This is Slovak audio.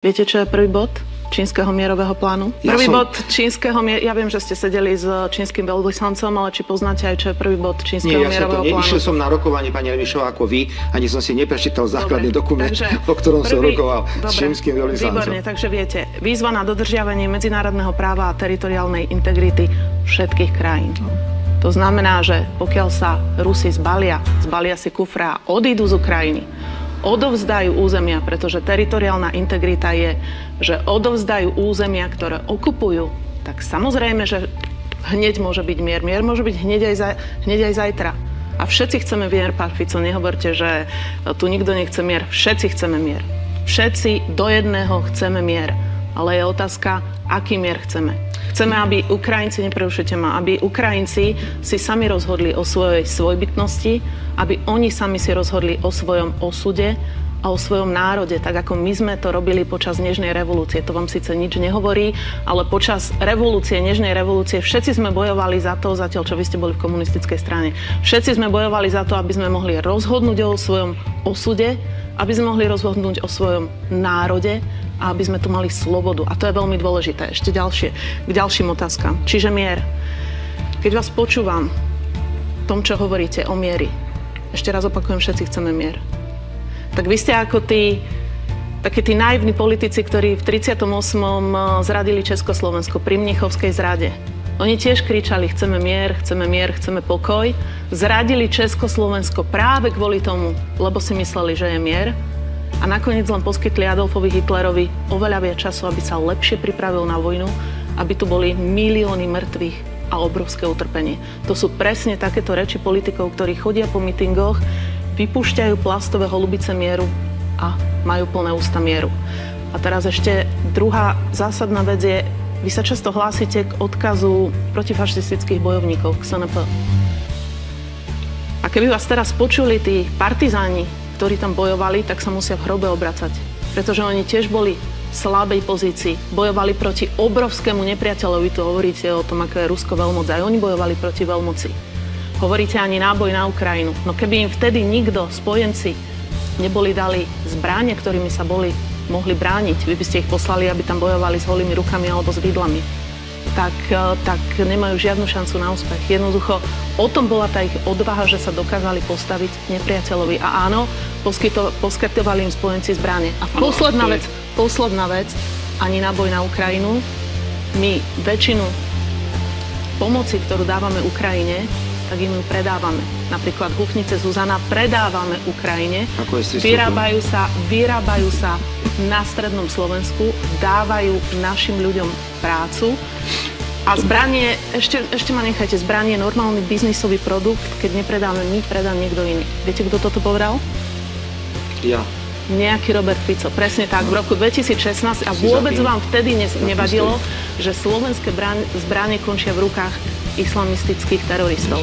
Viete, čo je prvý bod čínskeho mierového plánu? Prvý bod čínskeho ja viem, že ste sedeli s čínskym veľvyslancom, ale či poznáte aj, čo je prvý bod čínskeho mierového plánu? Išiel som na rokovanie, pani Revišová, ako vy, ani som si neprečítal základný dokument, o ktorom som rokoval s čínskym veľvyslancom. Výborne, takže viete, výzva na dodržiavanie medzinárodného práva a teritoriálnej integrity všetkých krajín. To znamená, že pokiaľ sa Rusi zbalia si kufra a odídu z Ukrajiny, odovzdajú územia, pretože teritoriálna integrita je, že odovzdajú územia, ktoré okupujú, tak samozrejme, že hneď môže byť mier. Mier môže byť hneď aj zajtra. A všetci chceme mier, pán Fico, nehovorte, že tu nikto nechce mier. Všetci chceme mier. Všetci do jedného chceme mier. Ale je otázka, aký mier chceme. Chceme, aby Ukrajinci, neprerušujte ma, aby Ukrajinci si sami rozhodli o svojej svojbytnosti, aby oni sami si rozhodli o svojom osude a o svojom národe, tak ako my sme to robili počas Nežnej revolúcie. To vám síce nič nehovorí, ale počas revolúcie, Nežnej revolúcie, všetci sme bojovali za to, zatiaľ čo vy ste boli v komunistickej strane, všetci sme bojovali za to, aby sme mohli rozhodnúť o svojom osude, aby sme mohli rozhodnúť o svojom národe, a aby sme tu mali slobodu. A to je veľmi dôležité. Ešte k ďalším otázkam. Čiže mier. Keď vás počúvam v tom, čo hovoríte o mieri, ešte raz opakujem, všetci chceme mier. Tak vy ste ako takí tí naivní politici, ktorí v 38. zradili Československo pri Mnichovskej zrade. Oni tiež kričali, chceme mier, chceme pokoj. Zradili Československo práve kvôli tomu, lebo si mysleli, že je mier. A nakoniec len poskytli Adolfovi Hitlerovi oveľa viac času, aby sa lepšie pripravil na vojnu, aby tu boli milióny mŕtvych a obrovské utrpenie. To sú presne takéto reči politikov, ktorí chodia po mitingoch, vypúšťajú plastové holubice mieru a majú plné ústa mieru. A teraz ešte druhá zásadná vec je, vy sa často hlásite k odkazu protifašistických bojovníkov, k SNP. A keby vás teraz počuli tí partizáni, ktorí tam bojovali, tak sa musia v hrobe obracať. Pretože oni tiež boli v slabej pozícii. Bojovali proti obrovskému nepriateľovi. Tu hovoríte o tom, ako je Rusko veľmoc. Aj oni bojovali proti veľmoci. Hovoríte ani náboj na Ukrajinu. No keby im vtedy nikto, spojenci, neboli dali zbrane, ktorými sa mohli brániť, vy by ste ich poslali, aby tam bojovali s holými rukami alebo s vidlami, tak nemajú žiadnu šancu na úspech. Jednoducho, o tom bola tá ich odvaha, že sa dokázali postaviť nepriateľovi. A áno, poskytovali im spojenci zbrane. A posledná vec, ani náboj na Ukrajinu. My väčšinu pomoci, ktorú dávame Ukrajine, tak im ju predávame. Napríklad hufnice Zuzana predávame Ukrajine. Vyrábajú sa na strednom Slovensku, dávajú našim ľuďom prácu. A zbranie, ešte ma nechajte, zbranie je normálny biznisový produkt, keď nepredáme my, predá niekto iný. Viete, kto toto povedal? Ja. Nejaký Robert Fico, presne tak, v roku 2016 a vôbec vám vtedy nevadilo, že slovenské zbranie končia v rukách islamistických teroristov.